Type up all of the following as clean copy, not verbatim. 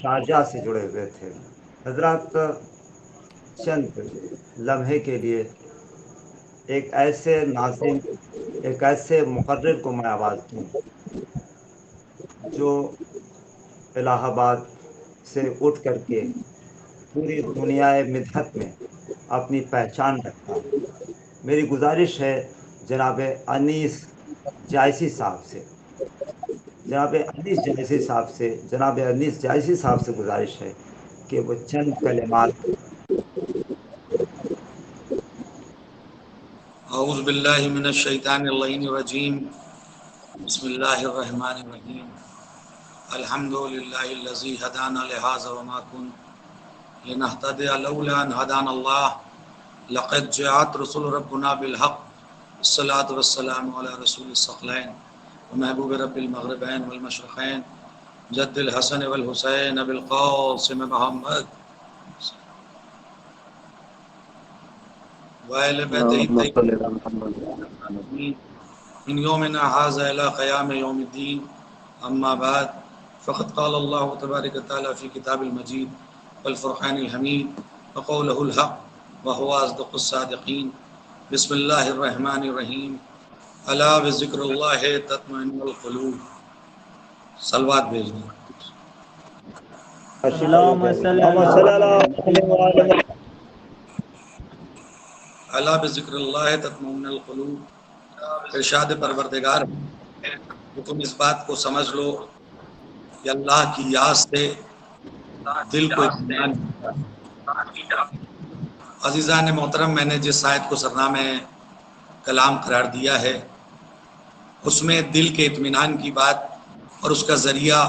Sharjah سے جڑے ہوئے تھے۔ حضرات، چند لمحے کے لیے ایک ایسے ناظم، ایک ایسے مقرر کو میں آواز دوں جو الہ آباد سے اٹھ کر کے پوری دنیا مدحت میں اپنی پہچان رکھتا ہے۔ میری گزارش ہے جناب انیس جائسی صاحب سے، جناب انیس جائسی صاحب سے گزارش ہے کہ وہ چند کلمات۔ اعوذ باللہ من الشیطان اللعین الرجیم، بسم اللہ الرحمن الرحیم، الحمد للہ الذی ہدانا لہذا وما كنا لنہتدی لولا ان ہدانا اللہ، لقد جاءت رسل ربنا بالحق، الصلاۃ والسلام علی رسول الثقلین ومحبوب رب المغربین والمشرقین، جد الحسن والحسین بالقاسم محمد وآل بیتہ من یومنا هذا الى قیام یوم الدین، اما بعد فقد قال اللہ تبارک وتعالی فی کتاب المجید والفرقان الحمید وقولہ الحق وهو اصدق الصادقین۔ بسم اللہ الرحمن الرحیم، الا بذکر اللہ تطمئن القلوب۔ صلوات بھیج دیں۔ اللهم صل على الا بذکر اللہ تطمئن القلوب۔ ارشاد پروردگار کہ تم اس بات کو سمجھ لو کہ اللہ کی یاد سے دل کو اطمینان ملتا ہے۔ عزیزان محترم، میں نے جس آیت کو سرنامہ کلام قرار دیا ہے اس میں دل کے اطمینان کی بات اور اس کا ذریعہ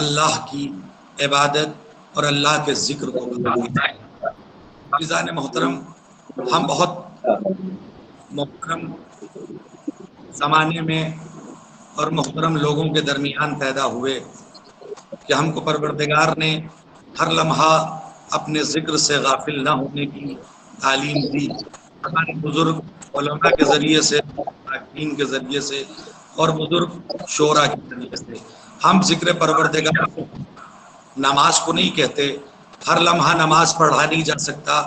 اللہ کی عبادت اور اللہ کے ذکر کو بتایا ہے۔ عزیزان محترم، ہم بہت محترم زمانے میں اور محترم لوگوں کے درمیان پیدا ہوئے کہ ہم کو پروردگار نے ہر لمحہ اپنے ذکر سے غافل نہ ہونے کی تعلیم دی۔ ہمارے بزرگ علماء کے ذریعے سے، دین کے ذریعے سے اور بزرگ شعراء کے ذریعے سے ہم ذکر پروردگار نماز کو نہیں کہتے۔ ہر لمحہ نماز پڑھا نہیں جا سکتا،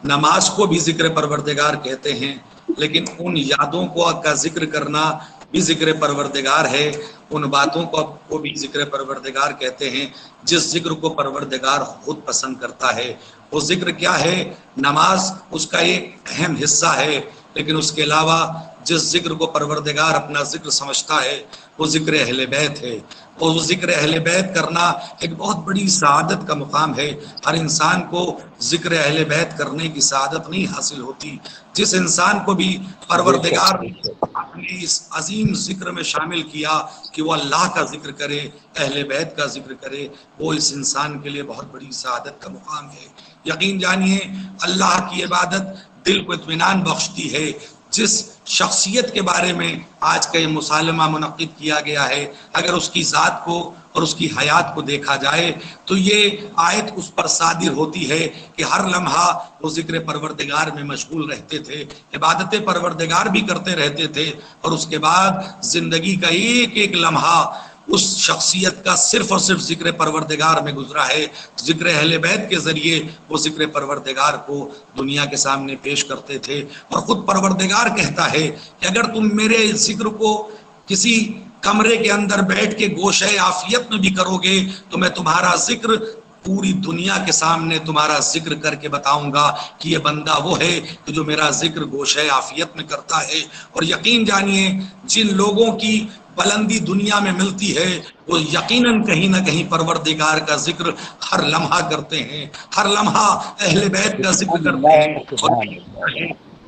نماز کو بھی ذکر پروردگار کہتے ہیں، لیکن ان یادوں کا ذکر کرنا بھی ذکر پروردگار ہے، ان باتوں کو بھی ذکر پروردگار کہتے ہیں جس ذکر کو پروردگار خود پسند کرتا ہے۔ وہ ذکر کیا ہے؟ نماز اس کا ایک اہم حصہ ہے، لیکن اس کے علاوہ جس ذکر کو پروردگار اپنا ذکر سمجھتا ہے وہ ذکر اہل بیت ہے، اور وہ ذکر اہل بیت کرنا ایک بہت بڑی سعادت کا مقام ہے۔ ہر انسان کو ذکر اہل بیت کرنے کی سعادت نہیں حاصل ہوتی۔ جس انسان کو بھی پروردگار اپنے اس عظیم ذکر میں شامل کیا کہ وہ اللہ کا ذکر کرے، اہل بیت کا ذکر کرے، وہ اس انسان کے لیے بہت بڑی سعادت کا مقام ہے۔ یقین جانیے اللہ کی عبادت دل کو اطمینان بخشتی ہے۔ جس شخصیت کے بارے میں آج کا یہ مسالمہ منعقد کیا گیا ہے، اگر اس کی ذات کو اور اس کی حیات کو دیکھا جائے تو یہ آیت اس پر صادر ہوتی ہے کہ ہر لمحہ وہ ذکر پروردگار میں مشغول رہتے تھے، عبادت پروردگار بھی کرتے رہتے تھے، اور اس کے بعد زندگی کا ایک ایک لمحہ اس شخصیت کا صرف اور صرف ذکر پروردگار میں گزرا ہے۔ ذکر اہل بیت کے ذریعے وہ ذکر پروردگار کو دنیا کے سامنے پیش کرتے تھے، اور خود پروردگار کہتا ہے کہ اگر تم میرے ذکر کو کسی کمرے کے اندر بیٹھ کے گوشہ عافیت میں بھی کرو گے تو میں تمہارا ذکر پوری دنیا کے سامنے تمہارا ذکر کر کے بتاؤں گا کہ یہ بندہ وہ ہے کہ جو میرا ذکر گوشہ عافیت میں کرتا ہے۔ اور یقین جانیے جن لوگوں کی بلندی دنیا میں ملتی ہے وہ یقیناً کہیں نہ کہیں پروردگار کا ذکر ہر لمحہ کرتے ہیں، ہر لمحہ اہل بیت کا ذکر کرتے ہیں۔ اور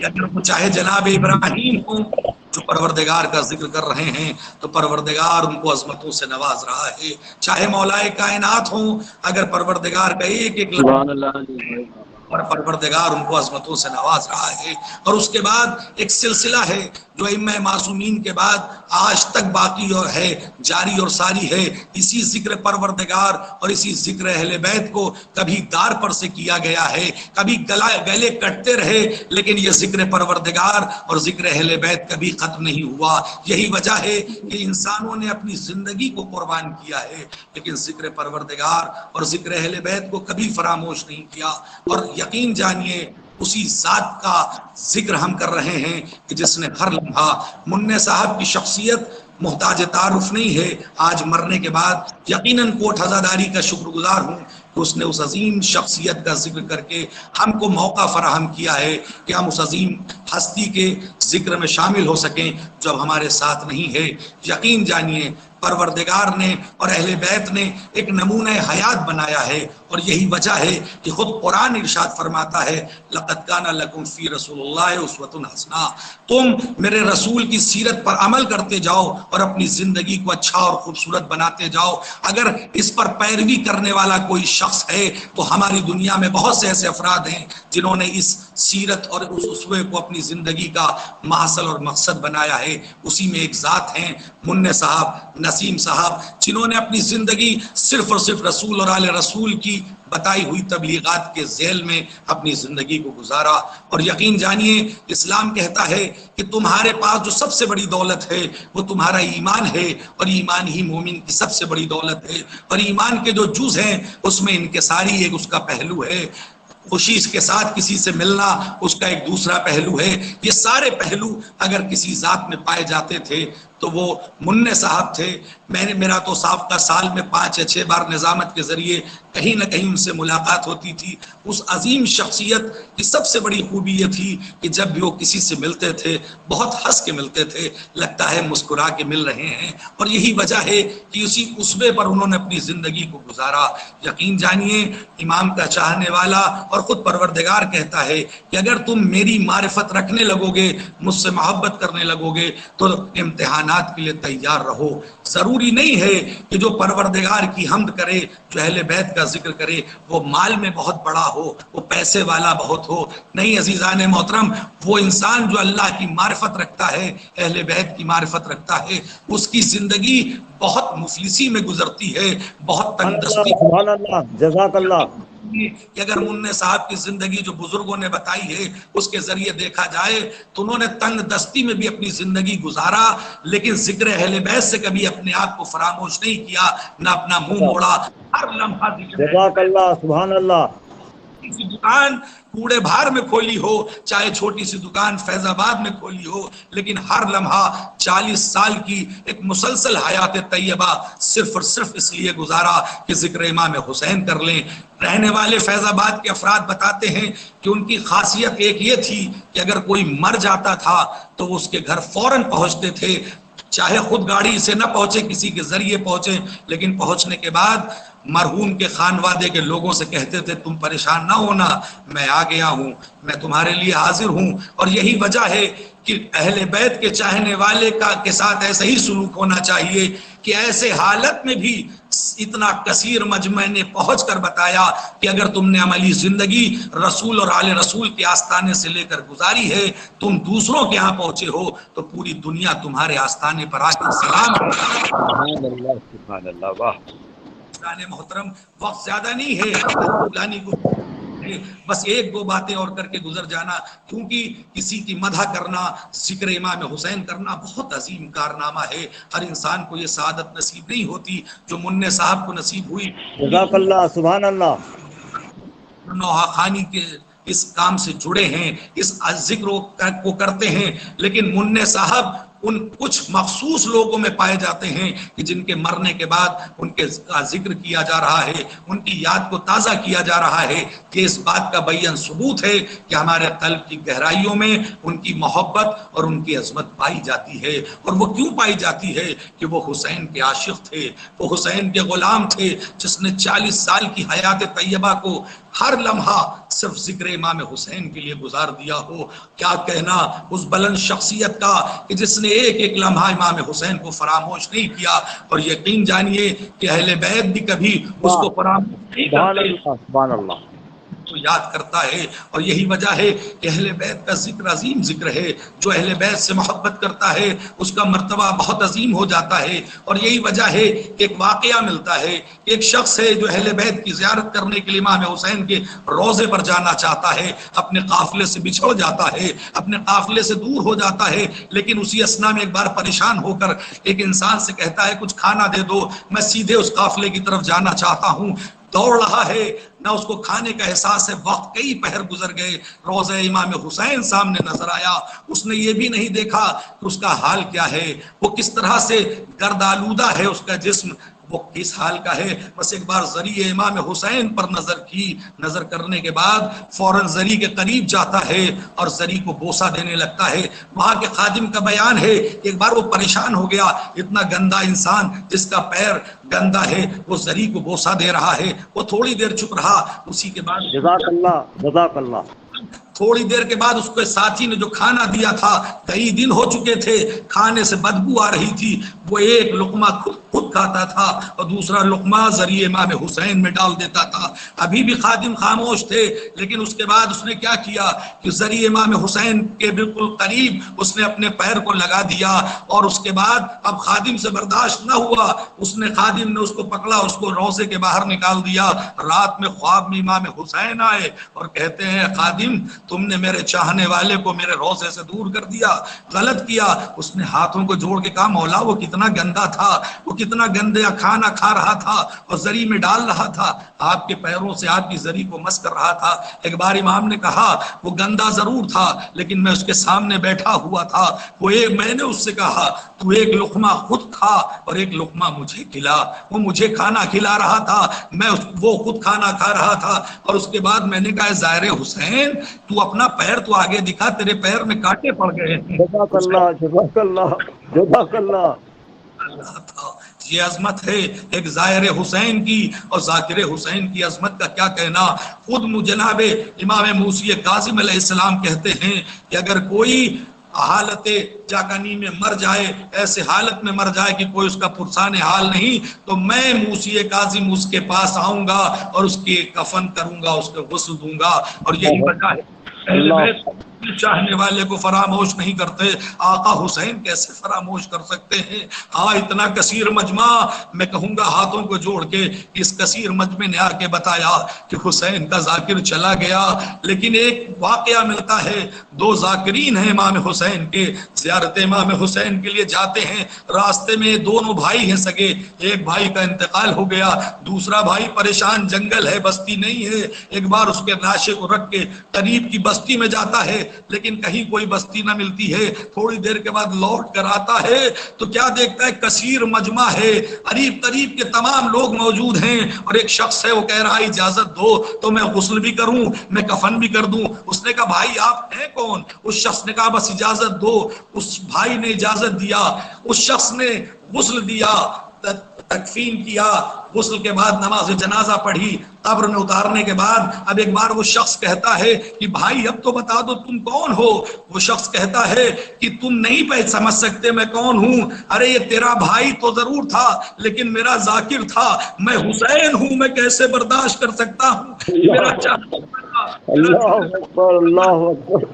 اگر وہ چاہے جناب ابراہیم ہوں جو پروردگار کا ذکر کر رہے ہیں تو پروردگار ان کو عظمتوں سے نواز رہا ہے، چاہے مولا کائنات ہوں، اگر پروردگار کا ایک ایک اور پروردگار ان کو عظمتوں سے نواز رہا ہے۔ اور اس کے بعد ایک سلسلہ ہے جو ائمہ معصومین کے بعد آج تک باقی اور ہے، جاری اور ساری ہے۔ اسی ذکر پروردگار اور اسی ذکر اہل بیت کو کبھی دار پر سے کیا گیا ہے، کبھی گلے کٹتے رہے، لیکن یہ ذکر پروردگار اور ذکر اہل بیت کبھی ختم نہیں ہوا. یہی وجہ ہے کہ انسانوں نے اپنی زندگی کو قربان کیا ہے لیکن ذکر پروردگار اور ذکر اہل بیت کو کبھی فراموش نہیں کیا. اور یقین جانیے اسی ذات کا ذکر ہم کر رہے ہیں کہ جس نے ہر لمحہ منع صاحب کی شخصیت محتاج تعارف نہیں ہے. آج مرنے کے بعد یقیناً کوٹ ہزاداری کا شکر گزار ہوں کہ اس نے اس عظیم شخصیت کا ذکر کر کے ہم کو موقع فراہم کیا ہے کہ ہم اس عظیم ہستی کے ذکر میں شامل ہو سکیں جو اب ہمارے ساتھ نہیں ہے. یقین جانیے پروردگار نے اور اہل بیت نے ایک نمونہ حیات بنایا ہے اور یہی وجہ ہے کہ خود قرآن ارشاد فرماتا ہے لقد کان لکم فی رسول اللہ اسوۃ حسنہ. تم میرے رسول کی سیرت پر عمل کرتے جاؤ اور اپنی زندگی کو اچھا اور خوبصورت بناتے جاؤ. اگر اس پر پیروی کرنے والا کوئی شخص ہے تو ہماری دنیا میں بہت سے ایسے افراد ہیں جنہوں نے اس سیرت اور اس اسوے کو اپنی زندگی کا محصل اور مقصد بنایا ہے. اسی میں ایک ذات ہیں منع صاحب، نسیم صاحب، جنہوں نے اپنی زندگی صرف اور صرف رسول اور آل رسول کی بتائی ہوئی تبلیغات کے ذیل میں اپنی زندگی کو گزارا. اور یقین جانیے اسلام کہتا ہے کہ تمہارے پاس جو سب سے بڑی دولت ہے وہ تمہارا ایمان ہے اور ایمان ہی مومن کی سب سے بڑی دولت ہے. اور ایمان کے جو جز ہیں اس میں انکساری ایک اس کا پہلو ہے. خوشی کے ساتھ کسی سے ملنا اس کا ایک دوسرا پہلو ہے. یہ سارے پہلو اگر کسی ذات میں پائے جاتے تھے تو وہ منع صاحب تھے. میرا تو سابقہ سال میں 5 یا 6 بار نظامت کے ذریعے کہیں نہ کہیں ان سے ملاقات ہوتی تھی. اس عظیم شخصیت کی سب سے بڑی خوبی یہ تھی کہ جب بھی وہ کسی سے ملتے تھے بہت ہنس کے ملتے تھے، لگتا ہے مسکرا کے مل رہے ہیں. اور یہی وجہ ہے کہ اسی اسوے پر انہوں نے اپنی زندگی کو گزارا. یقین جانیے امام کا چاہنے والا اور خود پروردگار کہتا ہے کہ اگر تم میری معرفت رکھنے لگو گے، مجھ سے محبت کرنے لگو گے تو امتحانات کے لیے تیار رہو. ضروری نہیں ہے کہ جو پروردگار کی حمد کرے، جو اہل بیت کا ذکر کرے وہ مال میں بہت بڑا ہو، وہ پیسے والا بہت ہو. نہیں عزیزان محترم، وہ انسان جو اللہ کی معرفت رکھتا ہے، اہل بیت کی معرفت رکھتا ہے، اس کی زندگی بہت مفلسی میں گزرتی ہے، بہت تنگدستی. سبحان اللہ، جزاک اللہ. کہ اگر منع صاحب کی زندگی جو بزرگوں نے بتائی ہے اس کے ذریعے دیکھا جائے تو انہوں نے تنگ دستی میں بھی اپنی زندگی گزارا لیکن ذکر اہل بیت سے کبھی اپنے آپ کو فراموش نہیں کیا، نہ اپنا منہ موڑا. ہر لمحہ جزاک اللہ، سبحان اللہ. کسی دکان کوڑے بھار میں کھولی ہو، چاہے چھوٹی سی دکان فیض آباد میں کھولی ہو، لیکن ہر لمحہ 40 سال کی ایک مسلسل حیات طیبہ صرف اور صرف اس لیے گزارا کہ ذکر امام حسین کر لیں. رہنے والے فیض آباد کے افراد بتاتے ہیں کہ ان کی خاصیت ایک یہ تھی کہ اگر کوئی مر جاتا تھا تو وہ اس کے گھر فوراً پہنچتے تھے، چاہے خود گاڑی سے نہ پہنچے کسی کے ذریعے پہنچے، لیکن پہنچنے کے بعد مرحوم کے خانوادے کے لوگوں سے کہتے تھے تم پریشان نہ ہونا، میں آ گیا ہوں، میں تمہارے لیے حاضر ہوں. اور یہی وجہ ہے کہ اہل بیت کے چاہنے والے کے ساتھ ایسا ہی سلوک ہونا چاہیے کہ ایسے حالت میں بھی اتنا کثیر مجمع نے پہنچ کر بتایا کہ اگر تم نے عملی زندگی رسول اور آل رسول کے آستانے سے لے کر گزاری ہے، تم دوسروں کے یہاں پہنچے ہو تو پوری دنیا تمہارے آستانے پر آ کر سلام. سبحان اللہ، سبحان اللہ. واہ محترم، وقت زیادہ نہیں ہے، بس 1-2 باتیں اور کر کے گزر جانا، کیونکہ کسی کی مدح کرنا، ذکر امام حسین کرنا بہت عظیم کارنامہ ہے. ہر انسان کو یہ سعادت نصیب نہیں ہوتی جو منع صاحب کو نصیب ہوئی. جزاک اللہ، سبحان اللہ. نوحہ خانی کے اس کام سے جڑے ہیں، اس ذکر کو کرتے ہیں، لیکن منع صاحب ان کچھ مخصوص لوگوں میں پائے جاتے ہیں کہ جن کے مرنے کے بعد ان کے ذکر کیا جا رہا ہے، ان کی یاد کو تازہ کیا جا رہا ہے. کہ اس بات کا بیان ثبوت ہے کہ ہمارے قلب کی گہرائیوں میں ان کی محبت اور ان کی عظمت پائی جاتی ہے. اور وہ کیوں پائی جاتی ہے؟ کہ وہ حسین کے عاشق تھے، وہ حسین کے غلام تھے، جس نے 40 سال کی حیات طیبہ کو ہر لمحہ صرف ذکر امام حسین کے لیے گزار دیا ہو. کیا کہنا اس بلند شخصیت کا کہ جس نے ایک ایک لمحہ امام حسین کو فراموش نہیں کیا. اور یقین جانیے کہ اہل بیت بھی کبھی اس کو فراموش نہیں کرتے. سبحان اللہ. کو یاد کرتا ہے. اور یہی وجہ ہے کہ اہل بیت کا ذکر عظیم ذکر ہے. جو اہل بیت سے محبت کرتا ہے اس کا مرتبہ بہت عظیم ہو جاتا ہے. اور یہی وجہ ہے کہ ایک واقعہ ملتا ہے. ایک شخص ہے جو اہل بیت کی زیارت کرنے کے لیے امام حسین کے روضے پر جانا چاہتا ہے. اپنے قافلے سے بچھڑ جاتا ہے, اپنے قافلے سے دور ہو جاتا ہے, لیکن اسی اسنا میں ایک بار پریشان ہو کر ایک انسان سے کہتا ہے کچھ کھانا دے دو, میں سیدھے اس قافلے کی طرف جانا چاہتا ہوں. دوڑ رہا ہے, نہ اس کو کھانے کا احساس ہے. وقت کئی پہر گزر گئے, روضہ امام حسین سامنے نظر آیا. اس نے یہ بھی نہیں دیکھا کہ اس کا حال کیا ہے, وہ کس طرح سے گرد آلودہ ہے اس کا جسم, وہ کس حال کا ہے. بس ایک بار زری امام حسین پر نظر کی. نظر کرنے کے بعد فوراً زری کے قریب جاتا ہے اور زری کو بوسہ دینے لگتا ہے. وہاں کے خادم کا بیان ہے کہ ایک بار وہ پریشان ہو گیا, اتنا گندا انسان جس کا پیر گندا ہے وہ زری کو بوسہ دے رہا ہے. وہ تھوڑی دیر چپ رہا, اسی کے بعد جزاک اللہ, جزاک اللہ. تھوڑی دیر کے بعد اس کو ساتھی نے جو کھانا دیا تھا, کئی دن ہو چکے تھے, کھانے سے بدبو آ رہی تھی, وہ ایک لقمہ خود کھاتا تھا اور دوسرا لقمہ ذریعے امام حسین میں ڈال دیتا تھا. ابھی بھی خادم خاموش تھے, لیکن اس کے بعد اس نے کیا کیا کہ ذریعے امام حسین کے بالکل قریب اس نے اپنے پیر کو لگا دیا. اور اس کے بعد اب خادم سے برداشت نہ ہوا, خادم نے اس کو پکڑا, اس کو روضے کے باہر نکال دیا. رات میں خواب میں امام حسین آئے اور کہتے ہیں خادم تم نے میرے چاہنے والے کو میرے روضے سے دور کر دیا, غلط کیا. اس نے ہاتھوں کو جوڑ کے کہا مولا وہ کتنا گندا تھا, وہ کتنا گندے کھانا کھا رہا تھا اور زری میں ڈال رہا تھا, آپ کے پیروں سے آپ کی زری کو مس کر رہا تھا. ایک بار امام نے کہا وہ گندا ضرور تھا, لیکن میں اس کے سامنے بیٹھا ہوا تھا. میں نے اس سے کہا تو ایک لقمہ خود کھا اور ایک لقمہ مجھے کھلا. وہ مجھے کھانا کھلا رہا تھا, وہ خود کھانا کھا رہا تھا. اور اس کے بعد میں نے کہا ظاہر حسین تو اپنا پیر تو آگے دکھا, تیرے پیر میں کانٹے پڑ گئے ہیں. جزاک اللہ, جزاک اللہ, جزاک اللہ. یہ عظمت ہے ایک ظاہر حسین کی, اور ذاکر حسین کی عظمت کا کیا کہنا. خود جناب امام موسی کاظم علیہ السلام کہتے ہیں کہ اگر کوئی حالت جاگانی میں مر جائے, ایسے حالت میں مر جائے کہ کوئی اس کا پرسان حال نہیں, تو میں موسی کاظم اس کے پاس آؤں گا اور اس کے کفن کروں گا, اس کو غسل دوں گا. اور یہی وجہ ہے اہل بیت چاہنے والے کو فراموش نہیں کرتے. آقا حسین کیسے فراموش کر سکتے ہیں. ہاں اتنا کثیر مجمع, میں کہوں گا ہاتھوں کو جوڑ کے اس کثیر مجمع نے آ کے بتایا کہ حسین کا ذاکر چلا گیا, لیکن ایک واقعہ ملتا ہے. دو ذاکرین ہیں امام حسین کے, زیارت امام حسین کے لیے جاتے ہیں. راستے میں دونوں بھائی ہیں سگے, ایک بھائی کا انتقال ہو گیا, دوسرا بھائی پریشان, جنگل ہے بستی نہیں ہے. ایک بار اس کے لاشے کو رکھ کے قریب کی بستی میں جاتا ہے, لیکن کہیں کوئی بستی نہ ملتی ہے. تھوڑی دیر کے بعد لوٹ کر آتا ہے تو کیا دیکھتا ہے کثیر مجمع ہے, قریب قریب کے تمام لوگ موجود ہیں, اور ایک شخص ہے وہ کہہ رہا ہے اجازت دو تو میں غسل بھی کروں, میں کفن بھی کر دوں. اس نے کہا بھائی آپ ہیں کون؟ اس شخص نے کہا بس اجازت دو. اس بھائی نے اجازت دیا, اس شخص نے غسل دیا, تکفین کیا, غسل کے بعد نماز جنازہ پڑھی, قبر میں اتارنے کے بعد اب ایک بار وہ شخص کہتا ہے کہ بھائی اب تو بتا دو تم کون ہو. وہ شخص کہتا ہے کہ تم نہیں سمجھ سکتے میں کون ہوں. ارے یہ تیرا بھائی تو ضرور تھا, لیکن میرا ذاکر تھا, میں حسین ہوں, میں کیسے برداشت کر سکتا ہوں. میرا اللہ اکبر, اللہ اکبر,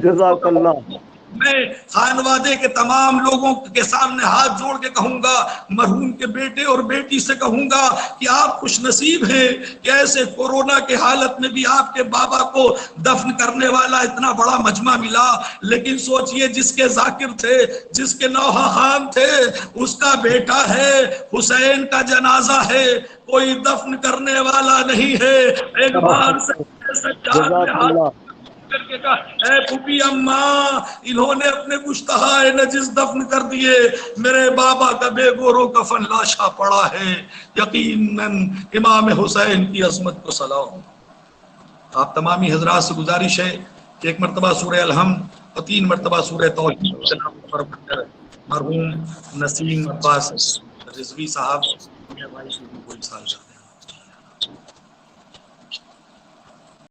جزاک اللہ. میں خانوادے کے تمام لوگوں کے سامنے ہاتھ جوڑ کے کہوں گا, مرحوم کے بیٹے اور بیٹی سے کہوں گا کہ آپ خوش نصیب ہیں کہ ایسے کورونا کے حالت میں بھی آپ کے بابا کو دفن کرنے والا اتنا بڑا مجمع ملا. لیکن سوچئے جس کے ذاکر تھے, جس کے نوحہ خان تھے, اس کا بیٹا ہے, حسین کا جنازہ ہے, کوئی دفن کرنے والا نہیں ہے. ایک بار سے کر کے کہا اے پھوپھی اماں, انہوں نے اپنے مشتہائے نجس دفن کر دیے, میرے بابا کا بے گورو کفن لاشا پڑا ہے. یقیناً امام حسین کی عظمت کو سلام. آپ تمامی حضرات سے گزارش ہے کہ ایک مرتبہ سورہ الحمد اور 3 مرتبہ سورہ توحید مرحوم نسیم عباس رضوی صاحب میرے بھائی سے کوئی سال